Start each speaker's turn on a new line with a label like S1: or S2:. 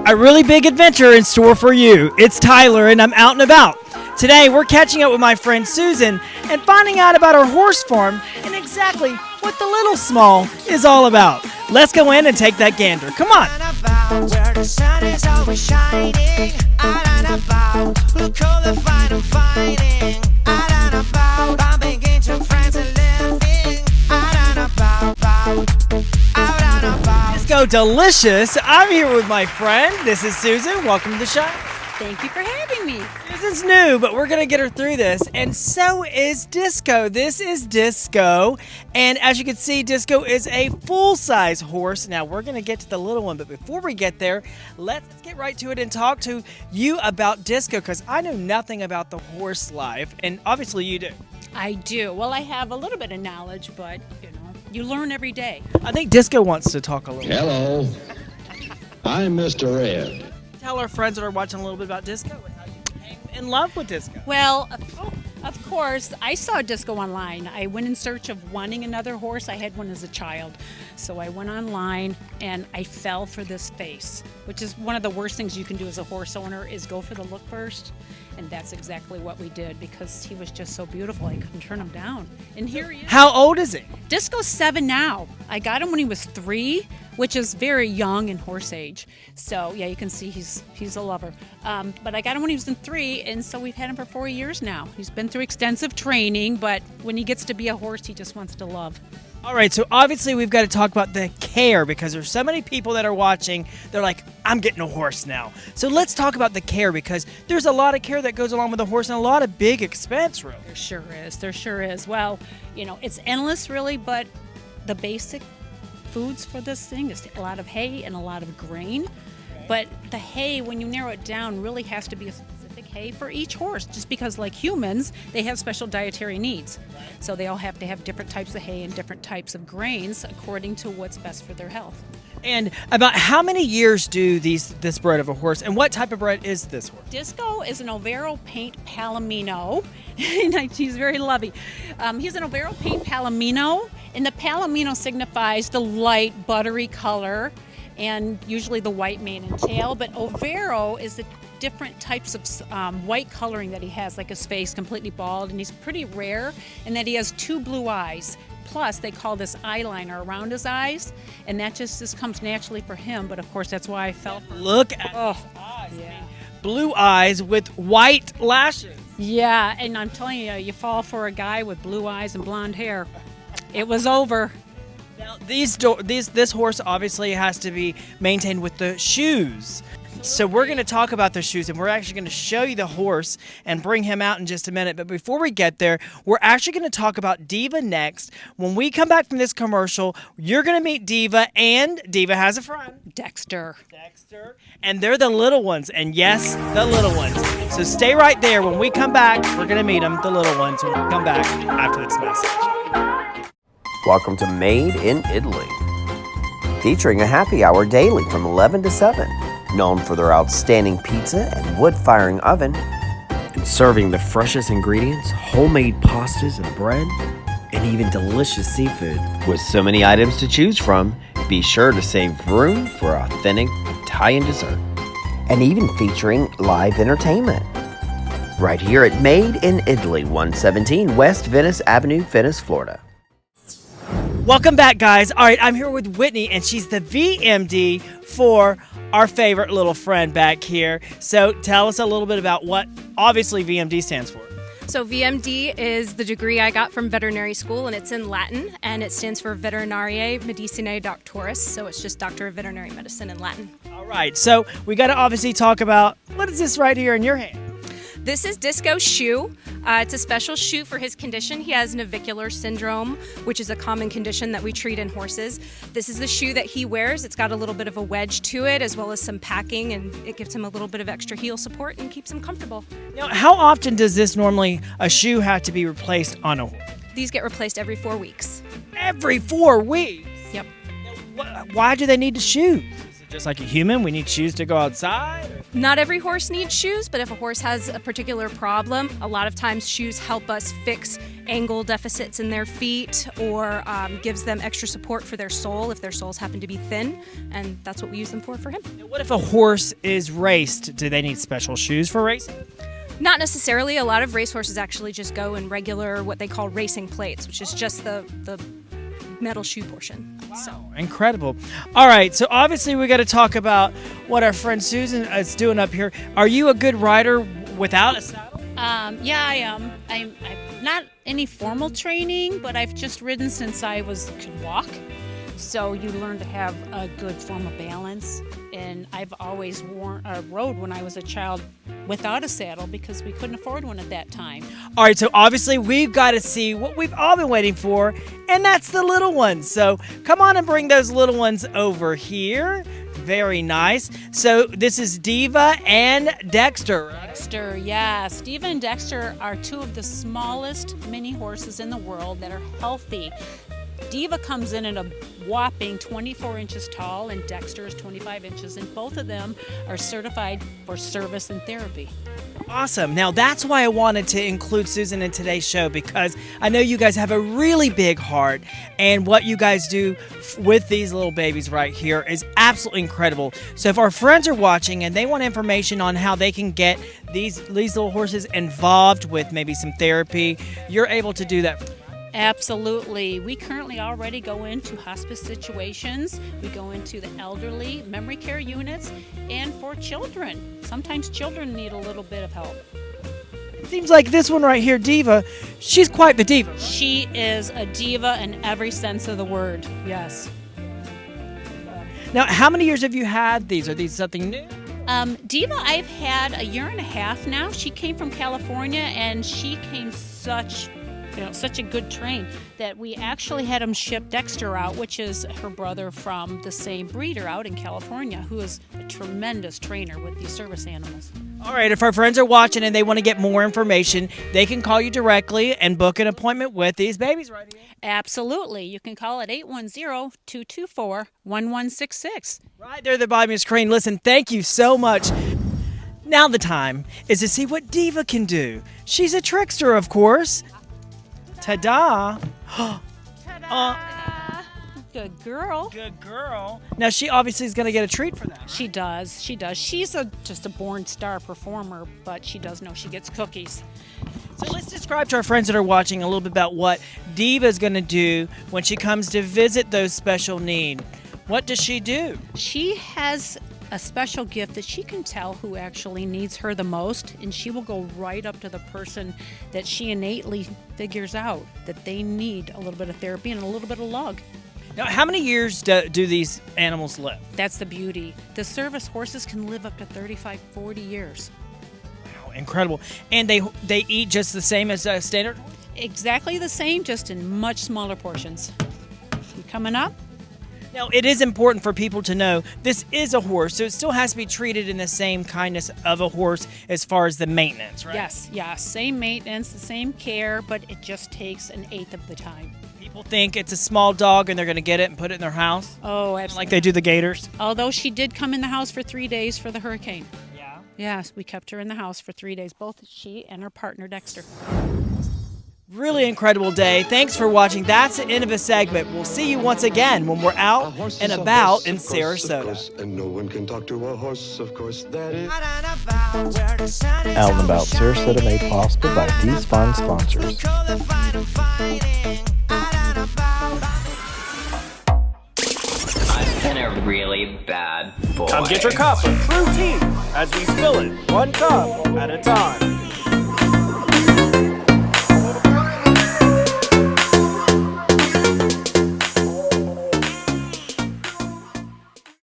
S1: A really big adventure in store for you. It's Tyler and I'm out and about. Today we're catching up with my friend Susan and finding out about her horse farm and exactly what the little small is all about. Let's go in and take that gander. Come on.
S2: Where the sun is always shining, out and about. Look all the fight I'm fighting, out and about. Bumping into friends and living, out and about, out and about.
S1: Disco Delicious. I'm here with my friend. This is Susan. Welcome to the show.
S3: Thank you for having me.
S1: Susan's new, but we're going to get her through this. And so is Disco. This is Disco. And as you can see, Disco is a full-size horse. Now, we're going to get to the little one. But before we get there, let's get right to it and talk to you about Disco, because I know nothing about the horse life. And obviously you do.
S3: I do. Well, I have a little bit of knowledge, but, you learn every day.
S1: I think Disco wants to talk a little bit.
S4: Hello, I'm Mr. Ed.
S1: Tell our friends that are watching a little bit about Disco and how you became in love with Disco.
S3: Well, of course, I saw Disco online. I went in search of wanting another horse. I had one as a child. So I went online and I fell for this face, which is one of the worst things you can do as a horse owner is go for the look first. And that's exactly what we did because he was just so beautiful. I couldn't turn him down. And here he is.
S1: How old is he?
S3: Disco's 7 now. I got him when he was 3, which is very young in horse age. So yeah, you can see he's a lover. But I got him when he was in 3, and so we've had him for 4 years now. He's been through extensive training, but when he gets to be a horse, he just wants to love.
S1: All right, so obviously we've got to talk about the care because there's so many people that are watching. They're like, I'm getting a horse now. So let's talk about the care because there's a lot of care that goes along with a horse and a lot of big expense, really.
S3: There sure is. There sure is. Well, it's endless, really, but the basic foods for this thing is a lot of hay and a lot of grain. But the hay, when you narrow it down, really has to be a specific hay for each horse, just because like humans, they have special dietary needs. So they all have to have different types of hay and different types of grains according to what's best for their health.
S1: And about how many years do this bred of a horse, and what type of bred is this horse?
S3: Disco is an Overo Paint Palomino. He's very lovey. He's an Overo Paint Palomino, and the Palomino signifies the light, buttery color, and usually the white mane and tail. But Overo is the different types of white coloring that he has, like his face completely bald, and he's pretty rare in that he has 2 blue eyes. Plus, they call this eyeliner around his eyes, and that just comes naturally for him. But of course, that's why I fell for him.
S1: Look at his eyes. Yeah. I mean, blue eyes with white lashes.
S3: Yeah, and I'm telling you, you fall for a guy with blue eyes and blonde hair. It was over.
S1: Now, this horse obviously has to be maintained with the shoes. So we're going to talk about the shoes, and we're actually going to show you the horse and bring him out in just a minute. But before we get there, we're actually going to talk about Diva next. When we come back from this commercial, you're going to meet Diva, and Diva has a friend.
S3: Dexter.
S1: And they're the little ones, and yes, the little ones. So stay right there. When we come back, we're going to meet them, the little ones, when we come back after this message.
S5: Welcome to Made in Italy, featuring a happy hour daily from 11 to 7. Known for their outstanding pizza and wood-firing oven,
S6: and serving the freshest ingredients, homemade pastas and bread, and even delicious seafood.
S5: with so many items to choose from, be sure to save room for authentic Italian dessert, and even featuring live entertainment. Right here at Made in Italy, 117 West Venice Avenue, Venice, Florida.
S1: Welcome back, guys. All right, I'm here with Whitney, and she's the VMD for our favorite little friend back here. So tell us a little bit about what, obviously, VMD stands for.
S7: So VMD is the degree I got from veterinary school, and it's in Latin, and it stands for Veterinariae Medicinae Doctoris, so it's just Doctor of Veterinary Medicine in Latin.
S1: All right, so we got to obviously talk about, what is this right here in your hand?
S7: This is Disco's shoe. It's a special shoe for his condition. He has navicular syndrome, which is a common condition that we treat in horses. This is the shoe that he wears. It's got a little bit of a wedge to it, as well as some packing, and it gives him a little bit of extra heel support and keeps him comfortable.
S1: Now, how often does a shoe have to be replaced on a horse?
S7: These get replaced every 4 weeks.
S1: Every 4 weeks?
S7: Yep.
S1: Now, why do they need the shoes? Is it just like a human? We need shoes to go outside?
S7: Not every horse needs shoes, but if a horse has a particular problem, a lot of times shoes help us fix angle deficits in their feet or gives them extra support for their sole if their soles happen to be thin, and that's what we use them for him.
S1: Now, what if a horse is raced? Do they need special shoes for racing?
S7: Not necessarily. A lot of racehorses actually just go in regular, what they call racing plates, which is just the metal shoe portion.
S1: Wow, incredible. All right, so obviously we got to talk about what our friend Susan is doing up here. Are you a good rider without a saddle?
S3: Yeah, I am. I'm not any formal training, but I've just ridden since I could walk. So you learn to have a good form of balance. And I've always rode when I was a child without a saddle because we couldn't afford one at that time.
S1: All right, so obviously we've got to see what we've all been waiting for, and that's the little ones. So come on and bring those little ones over here. Very nice. So this is Diva and Dexter, right?
S3: Dexter, yes. Diva and Dexter are two of the smallest mini horses in the world that are healthy. Diva comes in at a whopping 24 inches tall, and Dexter is 25 inches, and both of them are certified for service and therapy.
S1: Awesome. Now, that's why I wanted to include Susan in today's show, because I know you guys have a really big heart, and what you guys do with these little babies right here is absolutely incredible. So if our friends are watching and they want information on how they can get these little horses involved with maybe some therapy, you're able to do that.
S3: Absolutely. We currently already go into hospice situations. We go into the elderly, memory care units, and for children. Sometimes children need a little bit of help.
S1: It seems like this one right here, Diva, she's quite the diva.
S3: She is a diva in every sense of the word. Yes.
S1: Now, how many years have you had these? Are these something new?
S3: Diva, I've had a year and a half now. She came from California, and she came such a good train that we actually had them ship Dexter out, which is her brother from the same breeder out in California, who is a tremendous trainer with these service animals.
S1: All right, if our friends are watching and they want to get more information, they can call you directly and book an appointment with these babies right here.
S3: Absolutely. You can call at 810-224-1166.
S1: Right there at the bottom of your screen. Listen, thank you so much. Now the time is to see what Diva can do. She's a trickster, of course. Ta-da!
S3: Ta-da! Good girl.
S1: Good girl. Now, she obviously is going to get a treat for that. Right?
S3: She does. She does. She's just a born star performer, but she does know she gets cookies.
S1: So let's describe to our friends that are watching a little bit about what Diva is going to do when she comes to visit those special needs. What does she do?
S3: She has a special gift that she can tell who actually needs her the most, and she will go right up to the person that she innately figures out that they need a little bit of therapy and a little bit of love.
S1: Now, how many years do these animals live?
S3: That's the beauty. The service horses can live up to 35, 40 years.
S1: Wow, incredible. And they eat just the same as a standard horse?
S3: Exactly the same, just in much smaller portions. You coming up?
S1: Now, it is important for people to know this is a horse, so it still has to be treated in the same kindness of a horse as far as the maintenance, right?
S3: Yes, same maintenance, the same care, but it just takes an eighth of the time.
S1: People think it's a small dog and they're going to get it and put it in their house.
S3: Oh, absolutely.
S1: Like they do the gators.
S3: Although she did come in the house for 3 days for the hurricane.
S1: Yeah?
S3: Yes, we kept her in the house for 3 days, both she and her partner, Dexter.
S1: Really incredible day. Thanks for watching. That's the end of a segment. We'll see you once again when we're out and about in Sarasota.
S8: And no one can talk to a horse, of course, that is.
S9: Out and About Sarasota made possible by these fine sponsors.
S5: I've been a really bad boy.
S6: Come get your cup of true tea as we spill it one cup at a time.